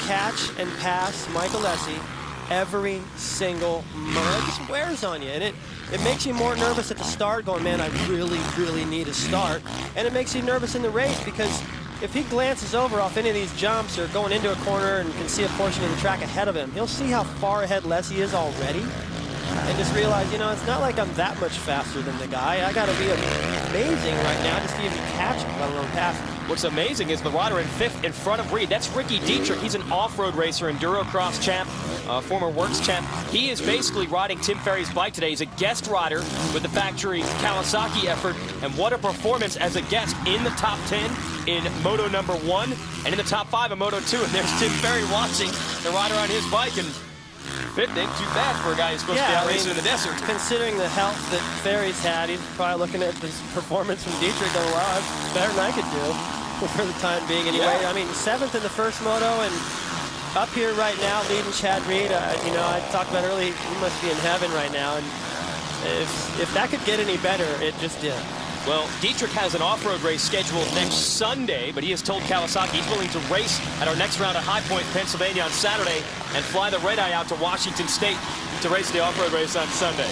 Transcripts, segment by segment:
catch and pass Mike Alessi every single moto. It just wears on you, and it makes you more nervous at the start, going, man, I really need a start. And it makes you nervous in the race, because if he glances over off any of these jumps or going into a corner and can see a portion of the track ahead of him, he'll see how far ahead Alessi is already, and just realize, you know, it's not like I'm that much faster than the guy. I got to be amazing right now just to even catch him, let alone pass him. What's amazing is the rider in 5th in front of Reed. That's Ricky Dietrich. He's an off-road racer, endurocross champ, former works champ. He is basically riding Tim Ferry's bike today. He's a guest rider with the factory Kawasaki effort, and what a performance as a guest in the top 10 in Moto number 1 and in the top 5 in Moto 2. And there's Tim Ferry watching the rider on his bike, and it ain't too bad for a guy who's supposed to be out racing in the desert. Considering the health that Ferry's had, he's probably looking at this performance from Dietrich going, wow, that's better than I could do for the time being anyway. Yeah. I mean, 7th in the first moto, and up here right now leading Chad Reed. You know, I talked about earlier, he must be in heaven right now, and if that could get any better, it just did. Well, Dietrich has an off-road race scheduled next Sunday, but he has told Kawasaki he's willing to race at our next round at High Point, Pennsylvania on Saturday and fly the red-eye out to Washington State to race the off-road race on Sunday.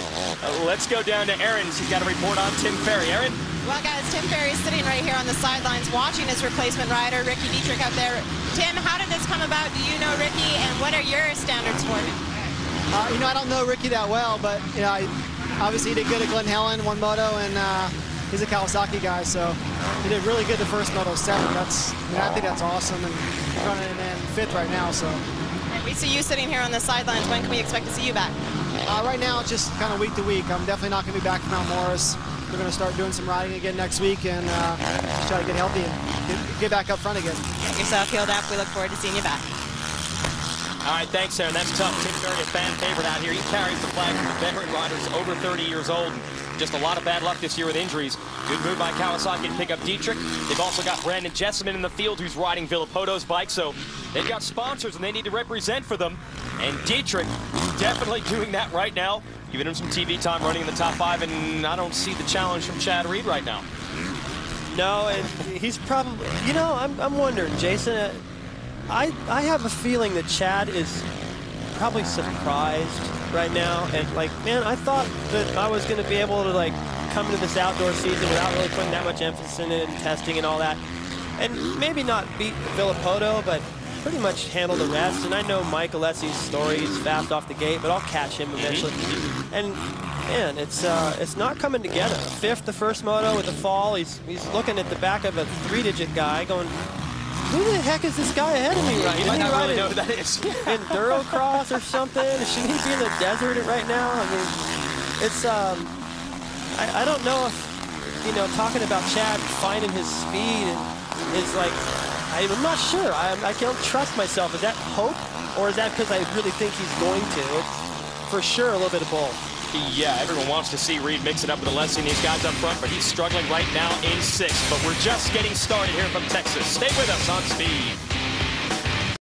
Let's go down to Aaron. She's got a report on Tim Ferry. Aaron? Well, guys, Tim Ferry is sitting right here on the sidelines watching his replacement rider, Ricky Dietrich, up there. Tim, how did this come about? Do you know Ricky, and what are your standards for him? You know, I don't know Ricky that well, but you know, obviously he did good at Glen Helen, won moto, and he's a Kawasaki guy, so he did really good the first moto, 7th. I think that's awesome, and running in 5th right now. So. And we see you sitting here on the sidelines. When can we expect to see you back? Right now, it's just kind of week to week. I'm definitely not going to be back from Mount Morris. We're going to start doing some riding again next week and try to get healthy and get back up front again. Get yourself healed up. We look forward to seeing you back. All right, thanks, Aaron. That's tough. Tim Ferry, a fan favorite out here. He carries the flag for the veteran riders over 30 years old. Just a lot of bad luck this year with injuries. Good move by Kawasaki to pick up Dietrich. They've also got Brandon Jessamine in the field, who's riding Villopoto's bike, so they've got sponsors and they need to represent for them. And Dietrich definitely doing that right now, giving him some TV time running in the top 5, and I don't see the challenge from Chad Reed right now. No, and he's probably, you know, I'm wondering, Jason, I have a feeling that Chad is probably surprised right now, and like, man, I thought that I was going to be able to like come into this outdoor season without really putting that much emphasis in it and testing and all that, and maybe not beat Villopoto, but pretty much handle the rest. And I know Mike Alessi's story, he's fast off the gate, but I'll catch him eventually. And man, it's not coming together. 5th the first moto with the fall. He's looking at the back of a 3-digit guy going, who the heck is this guy ahead of me right now? You might not really know who that is. Endurocross or something? Should he be in the desert right now? I mean, it's, I don't know if, you know, talking about Chad finding his speed is like, I'm not sure. I can't trust myself. Is that hope, or is that because I really think he's going to? It's for sure a little bit of both. Yeah, everyone wants to see Reed mix it up with Alessi and these guys up front, but he's struggling right now in 6th. But we're just getting started here from Texas. Stay with us on Speed.